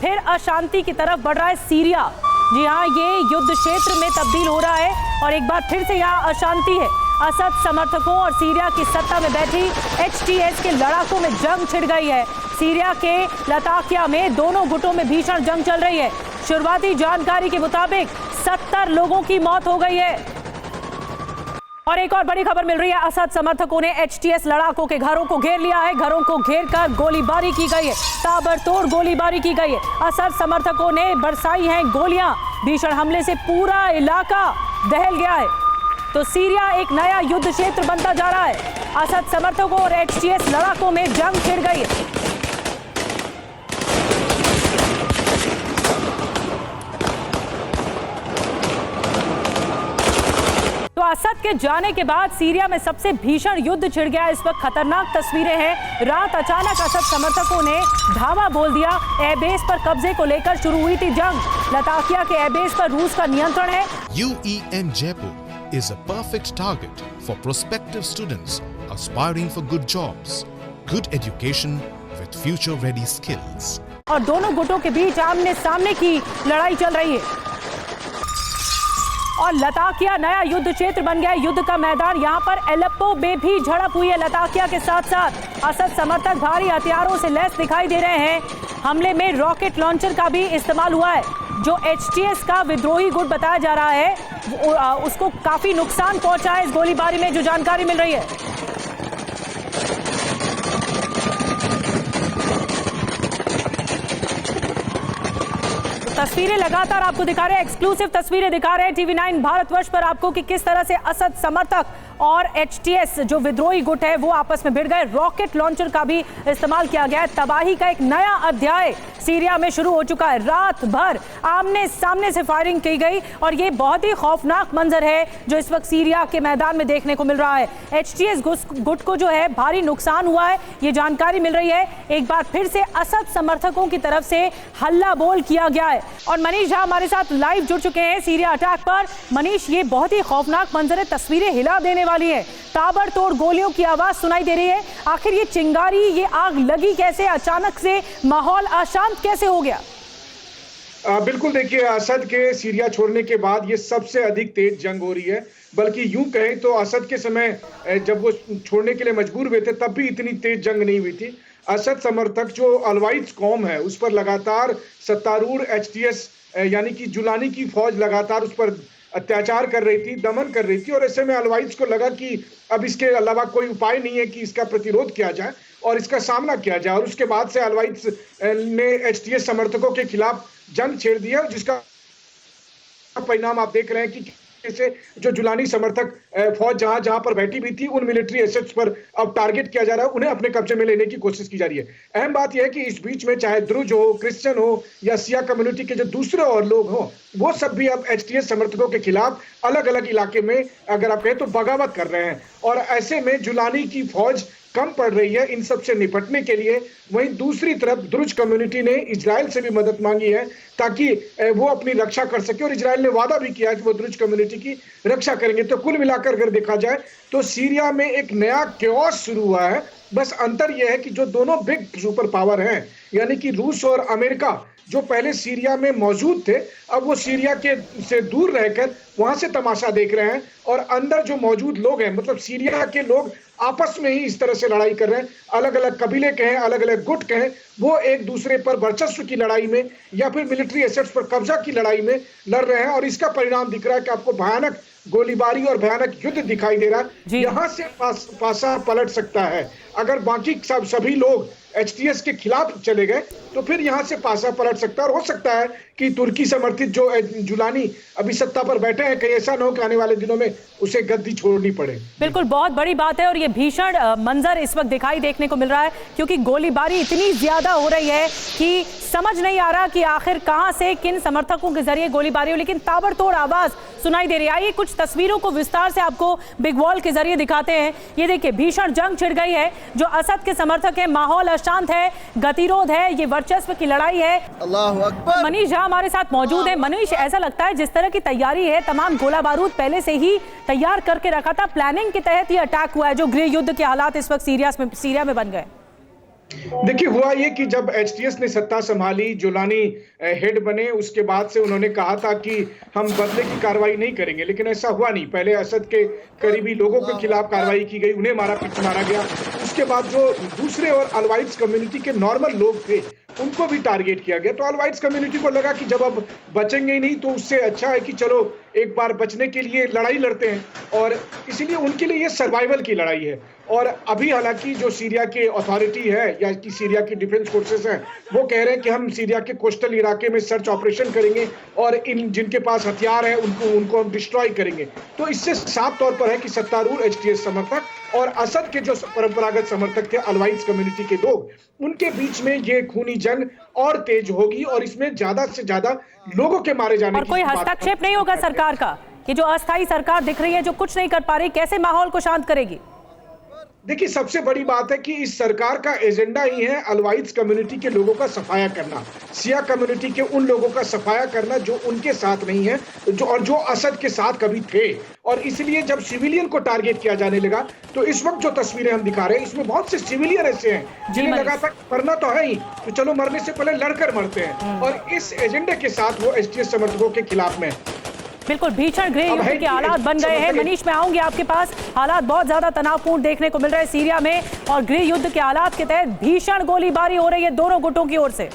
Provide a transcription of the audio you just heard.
फिर अशांति की तरफ बढ़ रहा है सीरिया। जी हाँ, ये युद्ध क्षेत्र में तब्दील हो रहा है और एक बार फिर से यहाँ अशांति है। असद समर्थकों और सीरिया की सत्ता में बैठी एचटीएस के लड़ाकों में जंग छिड़ गई है। सीरिया के लताकिया में दोनों गुटों में भीषण जंग चल रही है। शुरुआती जानकारी के मुताबिक 70 लोगों की मौत हो गई है। और एक और बड़ी खबर मिल रही है, असद समर्थकों ने एचटीएस लड़ाकों के घरों को घेर लिया है। घरों को घेरकर गोलीबारी की गई है, ताबड़तोड़ गोलीबारी की गई है। असद समर्थकों ने बरसाई हैं गोलियां। भीषण हमले से पूरा इलाका दहल गया है। तो सीरिया एक नया युद्ध क्षेत्र बनता जा रहा है। असद समर्थकों और एचटीएस लड़ाकों में जंग छिड़ गई है। तो असद के जाने के बाद सीरिया में सबसे भीषण युद्ध छिड़ गया। इस वक्त खतरनाक तस्वीरें हैं। रात अचानक असद समर्थकों ने धावा बोल दिया। एयरबेस पर कब्जे को लेकर शुरू हुई थी जंग। लताकिया के एयरबेस पर रूस का नियंत्रण है। UEM Jaipur is a perfect target for prospective students aspiring for good jobs, good education with future-ready skills. और दोनों गुटों के बीच आमने सामने की लड़ाई चल रही है और लताकिया नया युद्ध क्षेत्र बन गया है। युद्ध का मैदान। यहाँ पर एलेप्पो में भी झड़प हुई है लताकिया के साथ साथ। असद समर्थक भारी हथियारों से लैस दिखाई दे रहे हैं। हमले में रॉकेट लॉन्चर का भी इस्तेमाल हुआ है। जो एचटीएस का विद्रोही गुट बताया जा रहा है उसको काफी नुकसान पहुंचा है इस गोलीबारी में, जो जानकारी मिल रही है। तस्वीरें लगातार आपको दिखा रहे हैं, एक्सक्लूसिव तस्वीरें दिखा रहे हैं TV9 भारतवर्ष पर आपको कि किस तरह से असद समर्थक और एचटीएस जो विद्रोही गुट है वो आपस में भिड़ गए। रॉकेट लॉन्चर का भी इस्तेमाल किया गया है। तबाही का एक नया अध्याय सीरिया में शुरू हो चुका है। रात भर आमने सामने से फायरिंग की गई और ये बहुत ही खौफनाक मंजर है जो इस वक्त सीरिया के मैदान में देखने को मिल रहा है। एचटीएस गुट को जो है भारी नुकसान हुआ है, ये जानकारी मिल रही है। एक बार फिर से असद समर्थकों की तरफ से हल्ला बोल किया गया है। और मनीष झा हमारे साथ लाइव जुड़ चुके हैं सीरिया अटैक पर। मनीष, ये बहुत ही खौफनाक मंजर है, तस्वीरें हिला देने वाली है। ताबड़तोड़ गोलियों की आवाज सुनाई दे रही है। आखिर ये चिंगारी, ये आग लगी कैसे? अचानक से माहौल अशांत कैसे हो गया? बिल्कुल, देखिए, असद के सीरिया छोड़ने के बाद ये सबसे अधिक तेज जंग हो रही है। बल्कि यूं कहें तो असद के समय जब वो छोड़ने के लिए मजबूर हुए थे तब भी इतनी तेज जंग नहीं हुई थी। असद समर्थक जो अलवाइज कौम है उस पर लगातार सत्तारूढ़ एचटीएस यानी कि जुलानी की फौज लगातार उस पर अत्याचार कर रही थी, दमन कर रही थी। और ऐसे में अलवाइज को लगा कि अब इसके अलावा कोई उपाय नहीं है कि इसका प्रतिरोध किया जाए और इसका सामना किया जाए। और उसके बाद से अलवाइज ने एचटीएस समर्थकों के खिलाफ जंग छेड़ दी है, जिसका परिणाम आप देख रहे हैं कि से जो जुलानी समर्थक फौज जहां पर बैठी हुई थी उन मिलिट्री एसेट्स पर अब टारगेट किया जा रहा है, उन्हें अपने कब्जे में लेने की कोशिश की जा रही है। अहम बात यह है कि इस बीच में चाहे द्रुज हो, क्रिश्चियन हो या सिया कम्युनिटी के जो दूसरे और लोग हो, वो सब भी अब एचटीएस समर्थकों के खिलाफ अलग अलग इलाके में अगर आप कहें तो बगावत कर रहे हैं। और ऐसे में जुलानी की फौज कम पड़ रही है इन सब से निपटने के लिए। वहीं दूसरी तरफ द्रुज कम्युनिटी ने इजराइल से भी मदद मांगी है ताकि वो अपनी रक्षा कर सके और इजराइल ने वादा भी किया कि वो द्रुज कम्युनिटी की रक्षा करेंगे। तो कुल मिलाकर अगर देखा जाए तो सीरिया में एक नया केओस शुरू हुआ है। बस अंतर यह है कि जो दोनों बिग सुपर पावर हैं यानी कि रूस और अमेरिका जो पहले सीरिया में मौजूद थे, अब वो सीरिया के से दूर रहकर वहां से तमाशा देख रहे हैं। और अंदर जो मौजूद लोग हैं, मतलब सीरिया के लोग आपस में ही इस तरह से लड़ाई कर रहे हैं। अलग अलग कबीले कहें, अलग अलग गुट कहें, वो एक दूसरे पर वर्चस्व की लड़ाई में या फिर मिलिट्री एसेट्स पर कब्जा की लड़ाई में लड़ रहे हैं। और इसका परिणाम दिख रहा है कि आपको भयानक गोलीबारी और भयानक युद्ध दिखाई दे रहा है। यहाँ से पासा पलट सकता है। अगर बाकी सभी लोग एचटीएस के खिलाफ चले गए तो फिर यहाँ से पासा पलट सकता है। और हो सकता है कि तुर्की समर्थित जो जुलानी अभी सत्ता पर बैठे हैं, कहीं ऐसा न हो कि आने वाले दिनों में उसे गद्दी छोड़नी पड़े। बिल्कुल, बहुत बड़ी बात है। और ये भीषण मंजर इस वक्त दिखाई देखने को मिल रहा है क्योंकि गोलीबारी इतनी ज्यादा हो रही है कि समझ नहीं आ रहा कि आखिर कहां से किन समर्थकों के जरिए गोलीबारी हो, लेकिन ताबड़तोड़ आवाज सुनाई दे रही है। आइए कुछ तस्वीरों को विस्तार से आपको बिग वॉल के जरिए दिखाते हैं। ये देखिए, भीषण जंग छिड़ गई है। जो असद के समर्थक है, माहौल अशांत है, गतिरोध है, ये वर्चस्व की लड़ाई है। अल्लाहु अकबर। मनीष झा हमारे साथ मौजूद है। मनीष, ऐसा लगता है जिस तरह की तैयारी है, तमाम गोला बारूद पहले से ही तैयार करके रखा था, प्लानिंग के तहत ये अटैक हुआ है जो गृह युद्ध के हालात इस वक्त सीरिया में बन गए। देखिए, हुआ ये कि जब एचटीएस ने सत्ता संभाली, जोलानी हेड बने, उसके बाद से उन्होंने कहा था कि हम बदले की कार्रवाई नहीं करेंगे, लेकिन ऐसा हुआ नहीं। पहले असद के करीबी लोगों के खिलाफ कार्रवाई की गई, उन्हें मारा गया। उसके बाद जो दूसरे और अलवाइड्स कम्युनिटी के नॉर्मल लोग थे, उनको भी टारगेट किया गया। तो अलवाइड्स कम्युनिटी को लगा कि जब अब बचेंगे ही नहीं, तो उससे अच्छा है कि चलो एक बार बचने के लिए लड़ाई लड़ते हैं, और इसीलिए उनके लिए ये सर्वाइवल की लड़ाई है। और अभी हालांकि जो सीरिया के अथॉरिटी है या कि सीरिया की डिफेंस फोर्सेस हैं, वो कह रहे हैं कि हम सीरिया के कोस्टल इलाके में सर्च ऑपरेशन करेंगे और इन जिनके पास हथियार है उनको हम डिस्ट्रॉय करेंगे। तो इससे साफ तौर पर है कि सत्तारूढ़ एचटीएस समर्थक और असद के जो परंपरागत समर्थक थे, अलवाइड्स कम्युनिटी के लोग, उनके बीच में ये खूनी जंग और तेज होगी और इसमें ज्यादा से ज्यादा लोगों के मारे जाने और कोई हस्तक्षेप नहीं होगा सरकार का? ये जो अस्थायी सरकार दिख रही है, जो कुछ नहीं कर पा रही, कैसे माहौल को शांत करेगी? देखिए, सबसे बड़ी बात है कि इस सरकार का एजेंडा ही है अलवाइड्स कम्युनिटी के लोगों का सफाया करना, शिया कम्युनिटी के उन लोगों का सफाया करना जो उनके साथ नहीं है, जो असद के साथ कभी थे। और इसलिए जब सिविलियन को टारगेट किया जाने लगा, तो इस वक्त जो तस्वीरें हम दिखा रहे हैं, इसमें बहुत से सिविलियन ऐसे हैं जिन्हें लगा था मरना तो है ही, तो चलो मरने से पहले लड़कर मरते हैं, और इस एजेंडे के साथ वो एचटीएस समर्थकों के खिलाफ में। बिल्कुल भीषण गृह युद्ध के हालात बन गए हैं। मनीष, मैं आऊंगी आपके पास। हालात बहुत ज्यादा तनावपूर्ण देखने को मिल रहे हैं सीरिया में, और गृह युद्ध के हालात के तहत भीषण गोलीबारी हो रही है दोनों गुटों की ओर से।